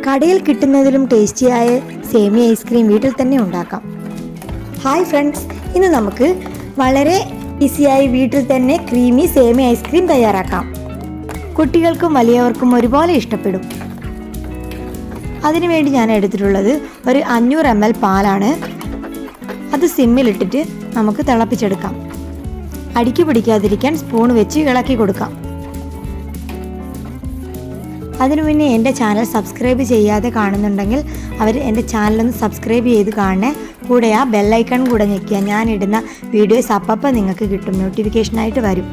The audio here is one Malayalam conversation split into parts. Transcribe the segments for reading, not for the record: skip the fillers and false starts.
കടയിൽ കിട്ടുന്നതിലും ടേസ്റ്റിയായ സേമിയ ഐസ്ക്രീം വീട്ടിൽ തന്നെ ഉണ്ടാക്കാം. ഹായ് ഫ്രണ്ട്സ്, ഇന്ന് നമുക്ക് വളരെ ഈസിയായി വീട്ടിൽ തന്നെ ക്രീമി സേമിയ ഐസ്ക്രീം തയ്യാറാക്കാം. കുട്ടികൾക്കും വലിയവർക്കും ഒരുപോലെ ഇഷ്ടപ്പെടും. അതിനുവേണ്ടി ഞാൻ എടുത്തിട്ടുള്ളത് ഒരു 500 ml പാലാണ്. അത് സിമ്മിലിട്ടിട്ട് നമുക്ക് തിളപ്പിച്ചെടുക്കാം. അടിക്ക് പിടിക്കാതിരിക്കാൻ സ്പൂൺ വെച്ച് ഇളക്കി കൊടുക്കാം. അതിനു മുന്നേ എൻ്റെ ചാനൽ സബ്സ്ക്രൈബ് ചെയ്യാതെ കാണുന്നുണ്ടെങ്കിൽ അവർ എൻ്റെ ചാനലൊന്ന് സബ്സ്ക്രൈബ് ചെയ്ത് കാണണേ. കൂടെ ആ ബെല്ലൈക്കൺ കൂടെ ഞെക്കിയാൽ ഞാനിടുന്ന വീഡിയോസ് അപ്പം നിങ്ങൾക്ക് കിട്ടും, നോട്ടിഫിക്കേഷനായിട്ട് വരും.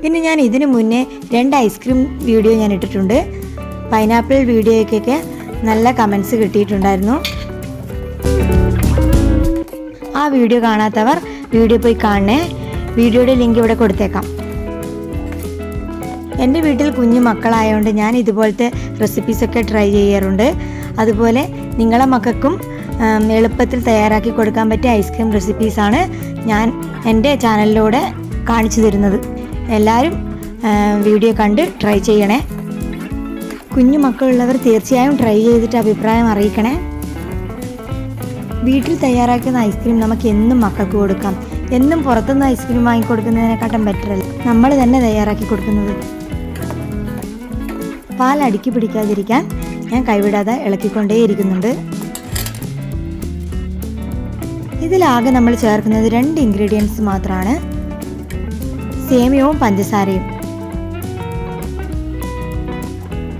പിന്നെ ഞാൻ ഇതിനു മുന്നേ 2 ഐസ്ക്രീം വീഡിയോ ഞാൻ ഇട്ടിട്ടുണ്ട്. പൈനാപ്പിൾ വീഡിയോയ്ക്കൊക്കെ നല്ല കമൻസ് കിട്ടിയിട്ടുണ്ടായിരുന്നു. ആ വീഡിയോ കാണാത്തവർ വീഡിയോ പോയി കാണണേ. വീഡിയോയുടെ ലിങ്ക് ഇവിടെ കൊടുത്തേക്കാം. എൻ്റെ വീട്ടിൽ കുഞ്ഞു മക്കളായതുകൊണ്ട് ഞാൻ ഇതുപോലത്തെ റെസിപ്പീസൊക്കെ ട്രൈ ചെയ്യാറുണ്ട്. അതുപോലെ നിങ്ങളെ മക്കൾക്കും എളുപ്പത്തിൽ തയ്യാറാക്കി കൊടുക്കാൻ പറ്റിയ ഐസ്ക്രീം റെസിപ്പീസാണ് ഞാൻ എൻ്റെ ചാനലിലൂടെ കാണിച്ചു തരുന്നത്. എല്ലാവരും വീഡിയോ കണ്ട് ട്രൈ ചെയ്യണേ. കുഞ്ഞു മക്കളുള്ളവർ തീർച്ചയായും ട്രൈ ചെയ്തിട്ട് അഭിപ്രായം അറിയിക്കണേ. വീട്ടിൽ തയ്യാറാക്കുന്ന ഐസ്ക്രീം നമുക്ക് എന്നും മക്കൾക്ക് കൊടുക്കാം. എന്നും പുറത്തുനിന്ന് ഐസ്ക്രീം വാങ്ങിക്കൊടുക്കുന്നതിനെക്കാട്ടും ബെറ്ററല്ല നമ്മൾ തന്നെ തയ്യാറാക്കി കൊടുക്കുന്നത്. പാൽ അടുക്കി പിടിക്കാതിരിക്കാൻ ഞാൻ കൈവിടാതെ ഇളക്കിക്കൊണ്ടേയിരിക്കുന്നുണ്ട്. ഇതിലാകെ നമ്മൾ ചേർക്കുന്നത് 2 ഇൻഗ്രീഡിയൻസ് മാത്രമാണ്, സേമിയവും പഞ്ചസാരയും.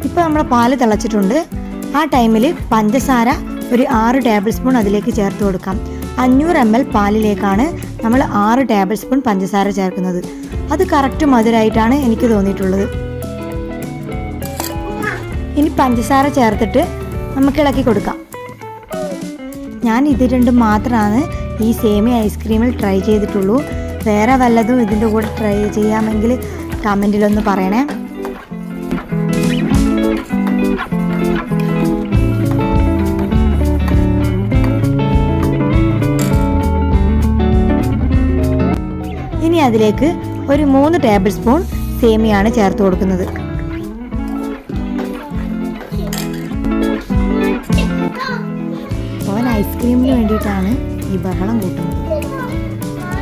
ഇപ്പോൾ നമ്മൾ പാല് തിളച്ചിട്ടുണ്ട്. ആ ടൈമിൽ പഞ്ചസാര ഒരു 6 ടേബിൾ സ്പൂൺ അതിലേക്ക് ചേർത്ത് കൊടുക്കാം. 500 ml പാലിലേക്കാണ് നമ്മൾ 6 ടേബിൾ സ്പൂൺ പഞ്ചസാര ചേർക്കുന്നത്. അത് കറക്റ്റ് മധുരമായിട്ടാണ് എനിക്ക് തോന്നിയിട്ടുള്ളത്. ഇനി പഞ്ചസാര ചേർത്തിട്ട് നമുക്ക് ഇളക്കി കൊടുക്കാം. ഞാൻ ഇത് രണ്ടും മാത്രമാണ് ഈ സേമിയ ഐസ്ക്രീമിൽ ട്രൈ ചെയ്തിട്ടുള്ളൂ. വേറെ വല്ലതും ഇതിൻ്റെ കൂടെ ട്രൈ ചെയ്യാമെങ്കിൽ കമൻറ്റിലൊന്ന് പറയണേ. ഇനി അതിലേക്ക് ഒരു 3 ടേബിൾ സ്പൂൺ സേമിയാണ് ചേർത്ത് കൊടുക്കുന്നത്. അവൻ ഐസ്ക്രീമിന് വേണ്ടിയിട്ടാണ് ഈ ബഹളം കൂട്ടുന്നത്.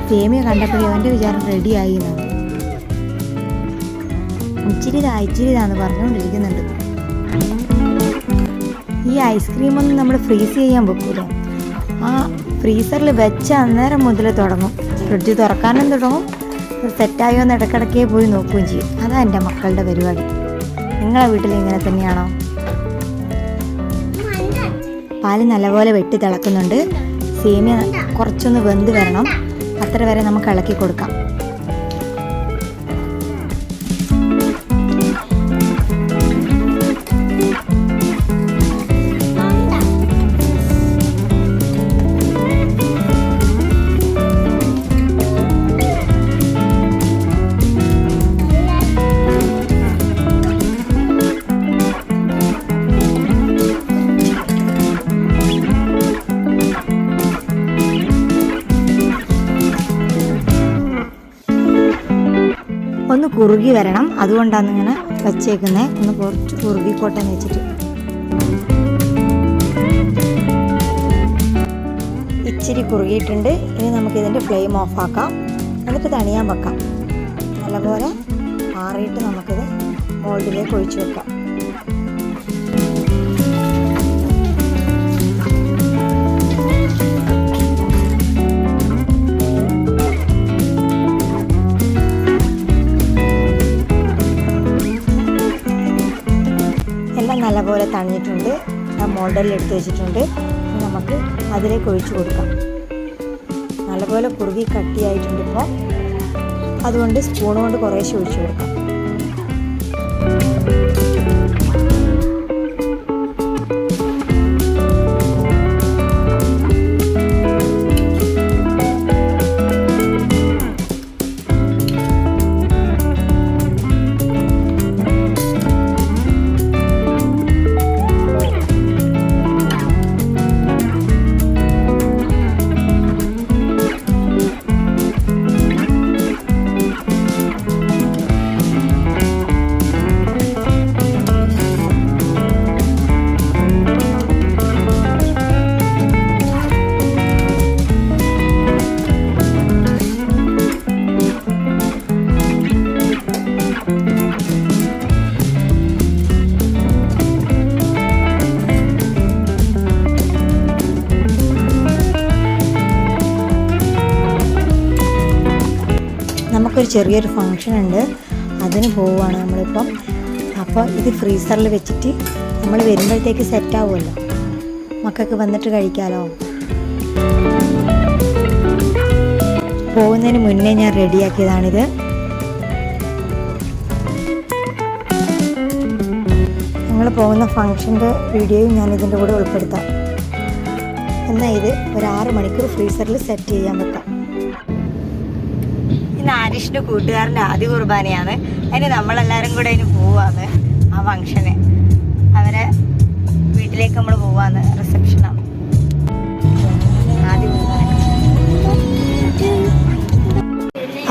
സേമിയ കണ്ടപ്പോഴേ അവൻ്റെ വിചാരം റെഡിയായി എന്നാണ്. ഇച്ചിരിതാന്ന് പറഞ്ഞുകൊണ്ടിരിക്കുന്നുണ്ട്. ഈ ഐസ്ക്രീമൊന്നും നമ്മൾ ഫ്രീസ് ചെയ്യാൻ വെക്കൂല. ആ ഫ്രീസറിൽ വെച്ച അന്നേരം മുതൽ തുടങ്ങും. ഫ്രിഡ്ജ് തുറക്കാനും തുടങ്ങും. സെറ്റായോ എന്ന് ഇടയ്ക്കിടയ്ക്കേ പോയി നോക്കുകയും ചെയ്യും. അതാണ് എൻ്റെ മക്കളുടെ പരിപാടി. നിങ്ങളെ വീട്ടിൽ ഇങ്ങനെ തന്നെയാണോ? പാല് നല്ലപോലെ വെട്ടി തിളക്കുന്നുണ്ട്. സേമിയ കുറച്ചൊന്ന് വെന്ത് വരണം. അത്ര വരെ നമുക്ക് ഇളക്കി കൊടുക്കാം. ഒന്ന് കുറുകി വരണം. അതുകൊണ്ടാണ് ഇങ്ങനെ വച്ചേക്കുന്നത്. ഒന്ന് കുറച്ച് കുറുകിക്കോട്ടെന്ന് വെച്ചിട്ട്. ഇച്ചിരി കുറുകിയിട്ടുണ്ട്. ഇനി നമുക്കിതിൻ്റെ ഫ്ലെയിം ഓഫാക്കാം. എന്നിട്ട് തണിയാൻ വെക്കാം. നല്ലപോലെ ആറിയിട്ട് നമുക്കിത് മോൾഡിലേക്ക് ഒഴിച്ചു വെക്കാം. എല്ലാം നല്ലപോലെ തണിഞ്ഞിട്ടുണ്ട്. ഞാൻ മോൾഡിൽ എടുത്ത് വെച്ചിട്ടുണ്ട്. നമുക്ക് അതിലേക്ക് ഒഴിച്ചു കൊടുക്കാം. നല്ലപോലെ കുറുകി കട്ടിയായിട്ടുണ്ട് ഇപ്പോൾ. അതുകൊണ്ട് സ്പൂൺ കൊണ്ട് കുറേശ്ശെ ഒഴിച്ചു കൊടുക്കാം. ഇന്നൊരു ചെറിയൊരു ഫങ്ഷൻ ഉണ്ട്, അതിന് പോവുകയാണ് നമ്മളിപ്പം. അപ്പോൾ ഇത് ഫ്രീസറിൽ വെച്ചിട്ട് നമ്മൾ വരുമ്പോഴത്തേക്ക് സെറ്റ് ആവുമല്ലോ, മക്കൾക്ക് വന്നിട്ട് കഴിക്കാമല്ലോ. പോകുന്നതിന് മുന്നേ ഞാൻ റെഡിയാക്കിയതാണിത്. ഞങ്ങൾ പോകുന്ന ഫങ്ഷൻ്റെ വീഡിയോയും ഞാൻ ഇതിൻ്റെ കൂടെ ഉൾപ്പെടുത്താം. എന്നാൽ ഇത് ഒരു 6 മണിക്കൂർ ഫ്രീസറിൽ സെറ്റ് ചെയ്യാൻ വെക്കാം. ഇന്ന് ആരിഷിൻ്റെ കൂട്ടുകാരൻ്റെ ആദ്യ കുർബാനയാണ്. അതിന് നമ്മളെല്ലാവരും കൂടെ അതിന് പോവാന്ന്, ആ ഫങ്ഷന് അവരെ വീട്ടിലേക്ക് നമ്മൾ പോവാന്ന്. റിസപ്ഷനാണ് ആദ്യ കുർബാന.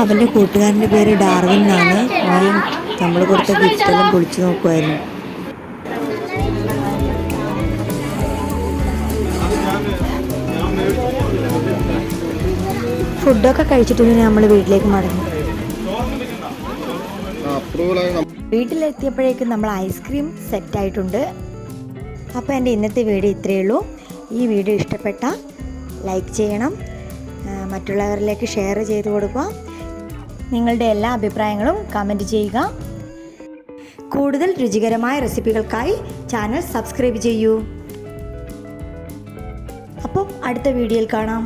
അവൻ്റെ കൂട്ടുകാരൻ്റെ പേര് ഡാർവിൻ എന്നാണ്. അവൻ നമ്മൾ കൊടുത്ത ഗിഫ്റ്റെല്ലാം പൊളിച്ചു നോക്കുമായിരുന്നു. ഫുഡൊക്കെ കഴിച്ചിട്ടുണ്ടെങ്കിൽ നമ്മൾ വീട്ടിലേക്ക് മടങ്ങി. വീട്ടിലെത്തിയപ്പോഴേക്കും നമ്മൾ ഐസ്ക്രീം സെറ്റായിട്ടുണ്ട്. അപ്പോൾ എൻ്റെ ഇന്നത്തെ വീഡിയോ ഇത്രയേ ഉള്ളൂ. ഈ വീഡിയോ ഇഷ്ടപ്പെട്ട ലൈക്ക് ചെയ്യണം, മറ്റുള്ളവരിലേക്ക് ഷെയർ ചെയ്ത് കൊടുക്കുക. നിങ്ങളുടെ എല്ലാ അഭിപ്രായങ്ങളും കമൻറ്റ് ചെയ്യുക. കൂടുതൽ രുചികരമായ റെസിപ്പികൾക്കായി ചാനൽ സബ്സ്ക്രൈബ് ചെയ്യൂ. അപ്പം അടുത്ത വീഡിയോയിൽ കാണാം.